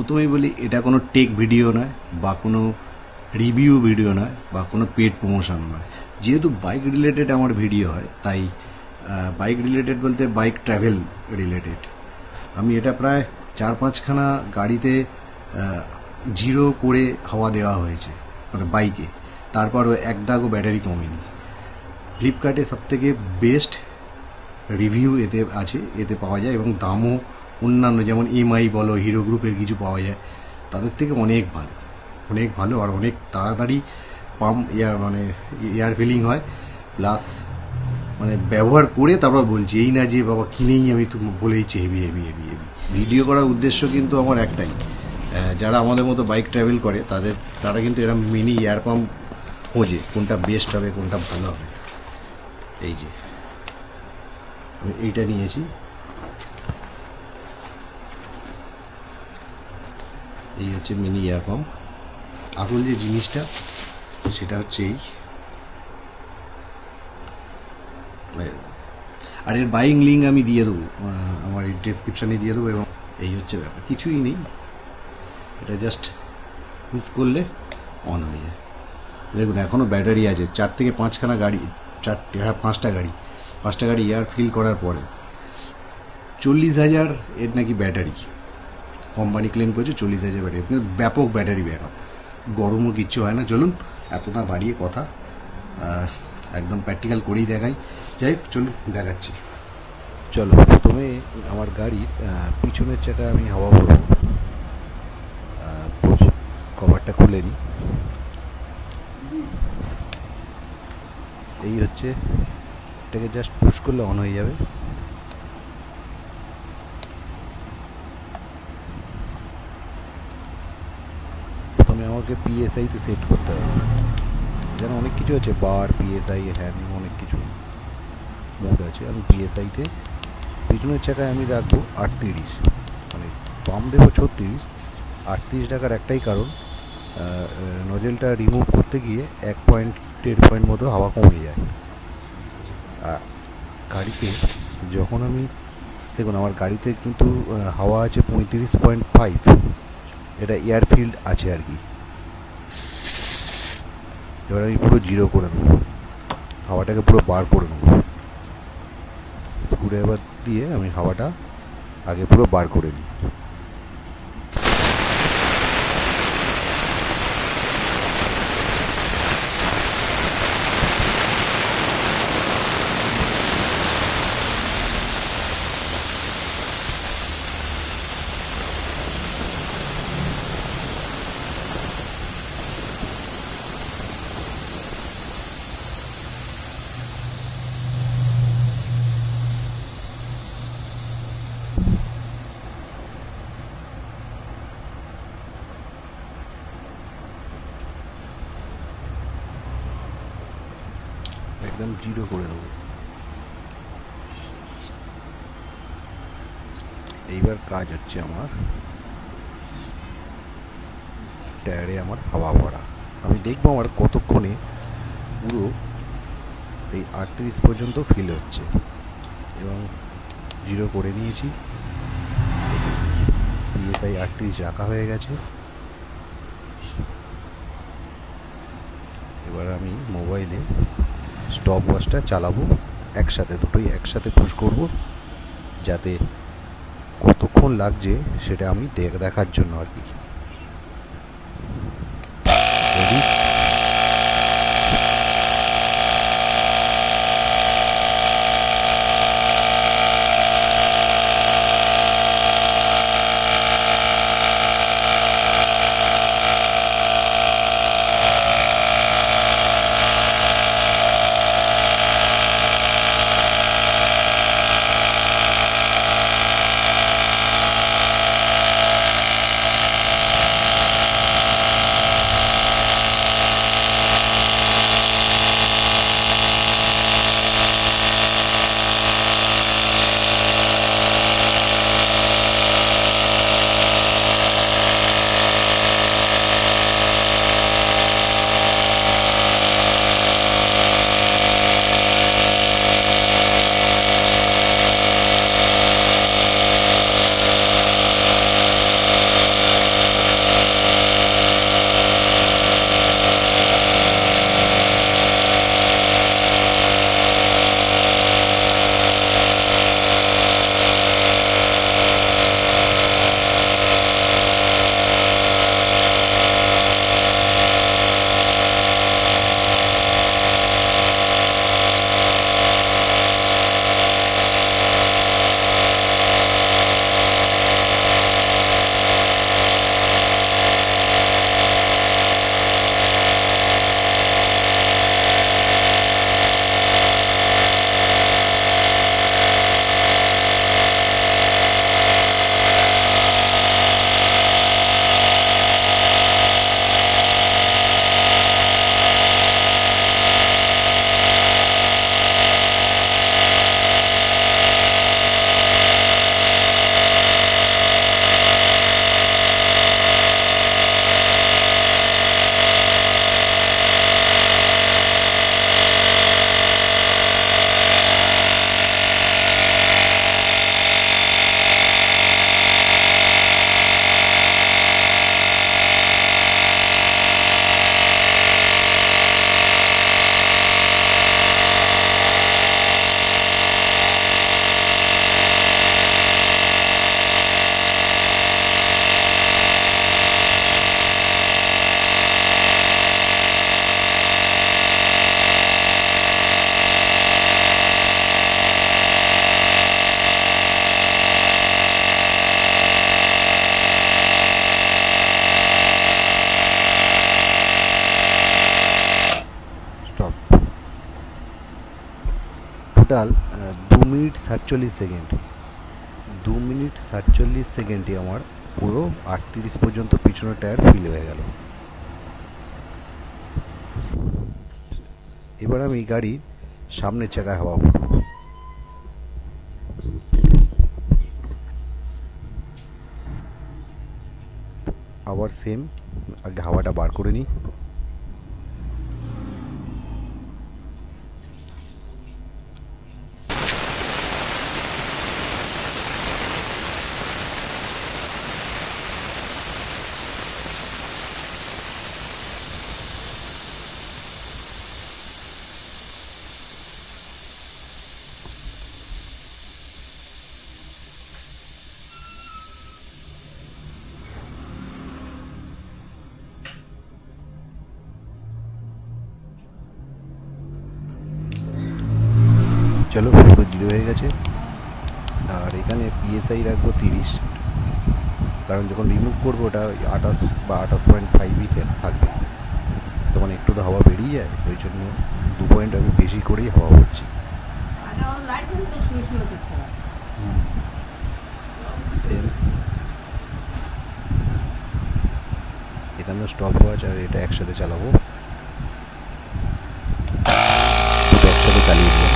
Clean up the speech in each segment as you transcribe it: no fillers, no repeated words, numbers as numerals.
প্রথমেই বলি এটা কোনো টেক ভিডিও নয় বা কোনো রিভিউ ভিডিও নয় বা কোনো পেড প্রমোশন নয়। যেহেতু বাইক রিলেটেড আমার ভিডিও হয় তাই বাইক রিলেটেড বলতে বাইক ট্র্যাভেল রিলেটেড। আমি এটা প্রায় 4-5খানা গাড়িতে জিরো করে হাওয়া দেওয়া হয়েছে মানে বাইকে, তারপরও এক দাগও ব্যাটারি কমেনি। ফ্লিপকার্টে সবথেকে বেস্ট রিভিউ এতে আছে, এতে পাওয়া যায় এবং দামও অন্যান্য যেমন এমআই বলো, হিরো গ্রুপের কিছু পাওয়া যায়, তাদের থেকে অনেক ভালো আর অনেক তাড়াতাড়ি পাম্প এয়ার ফিলিং হয়। প্লাস মানে ব্যবহার করে তারপর বলছি, এই না যে বাবা কিনেই আমি তো বলেইছি হেভি ভিডিও করার উদ্দেশ্য কিন্তু আমার একটাই, যারা আমাদের মতো বাইক ট্রাভেল করে তারা কিন্তু এরকম মিনি এয়ার পাম্প খোঁজে কোনটা বেস্ট হবে, কোনটা ভালো হবে। এই যে আমি এইটা নিয়েছি, এই হচ্ছে মিনি এয়ার পাম্প। আসল যে জিনিসটা সেটা হচ্ছে এই, আর এর বাইং লিঙ্ক আমি দিয়ে দেবো, আমার এই ডেসক্রিপশানে দিয়ে দেবো। এবং এই হচ্ছে ব্যাপার, কিছুই নেই, এটা জাস্ট ইউজ করলে অন হয়ে যায়। দেখুন এখনও ব্যাটারি আছে, 4 থেকে 5খানা গাড়ি, 5টা গাড়ি এয়ার ফিল করার পরে 40,000 এর নাকি ব্যাটারি কোম্পানি ক্লেম করেছে। 40,000 ব্যাটারি, কিন্তু ব্যাপক ব্যাটারি ব্যাকআপ, গরমও কিচ্ছু হয় না। চলুন এত না বাড়িয়ে কথা, একদম প্র্যাকটিক্যাল করেই দেখাই। যাই হোক চলুন দেখাচ্ছি। চলো, প্রথমে আমার গাড়ির পিছনের চাকা আমি হাওয়া ভরব। কভারটা খুলে নিই। এই হচ্ছে, এটাকে জাস্ট পুশ করলে অন হয়ে যাবে। প্রথমে আমাকে পিএসআইতে সেট করতে হবে। এখানে অনেক কিছু আছে, বার, পিএসআই, হ্যান্ড, অনেক কিছু মোড আছে। আমি পিএসআইতে পিছনের চাকায় আমি রাখবো 38, মানে পাম্প দেবো 36। 38 টাকার একটাই কারণ, নজেলটা রিমুভ করতে গিয়ে 1.1 পয়েন্ট মতো হাওয়া কমে যায়। গাড়িতে যখন আমি দেখুন, আমার গাড়িতে কিন্তু হাওয়া আছে 35.5, এটা এয়ার ফিল্ড আছে আর কি। এবার আমি পুরো জিরো করে নেব, হাওয়াটাকে পুরো বার করে নেব। স্ক্রুড্রাইভার দিয়ে আমি হাওয়াটা আগে পুরো বার করে নিই। একদম জিরো করে দেবো। এইবার কাজ হচ্ছে আমার টায়ারে আমার হাওয়া ভরা। আমি দেখবো আমার কতক্ষণে পুরো এই 38 পর্যন্ত ফিল হচ্ছে, এবং জিরো করে নিয়েছি। পিএসআই 38 রাখা হয়ে গেছে। এবার আমি মোবাইলে স্টপ ওয়াচটা চালাবো একসাথে, দুটোই একসাথে পুশ করব, যাতে কতক্ষণ লাগছে সেটা আমি দেখার জন্য আর কি। টোটাল 2 মিনিট 47 সেকেন্ড, 2 মিনিট 47 সেকেন্ডে আমার পুরো 38 পর্যন্ত পিছনের টায়ার ফিল হয়ে গেল। এবার আমি গাড়ির সামনের চাকায় হাওয়া ভরব। আবার সেম, আগে হাওয়াটা বার করে নিই। চলো, পুরো জিরো হয়ে গেছে। আর এখানে পিএসআই রাখবো 30, কারণ যখন রিমুভ করবো ওটা 28 বা 28.5ই থাকবে, তখন একটু তো হাওয়া বেরিয়ে যায়, ওই জন্য 2 পয়েন্ট আমি বেশি করেই হাওয়া ভরছি। সেম এখানেও স্টপ ওয়াচ আর এটা একসাথে চালাবো, একসাথে চালিয়ে দেবো।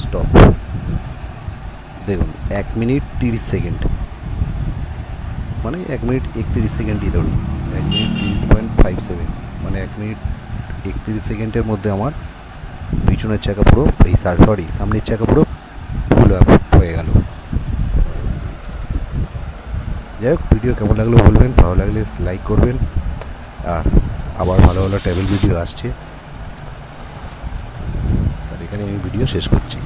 স্টপ। দেখুন 1 মিনিট 30 সেকেন্ড, মানে 1 মিনিট 31 সেকেন্ডই ধরুন, 1 মিনিট 30.57, মানে 1 মিনিট 31 সেকেন্ডের মধ্যে আমার পিছনের চাকা পুরো সামনের চাকা পুরো ফুল হয়ে গেল। যাই হোক, ভিডিও কেমন লাগলো বলবেন, ভালো লাগলে লাইক করবেন, আর আবার ভালো ভালো ট্রাভেল ভিডিও আসছে। তার এখানে আমি ভিডিও শেষ করছি।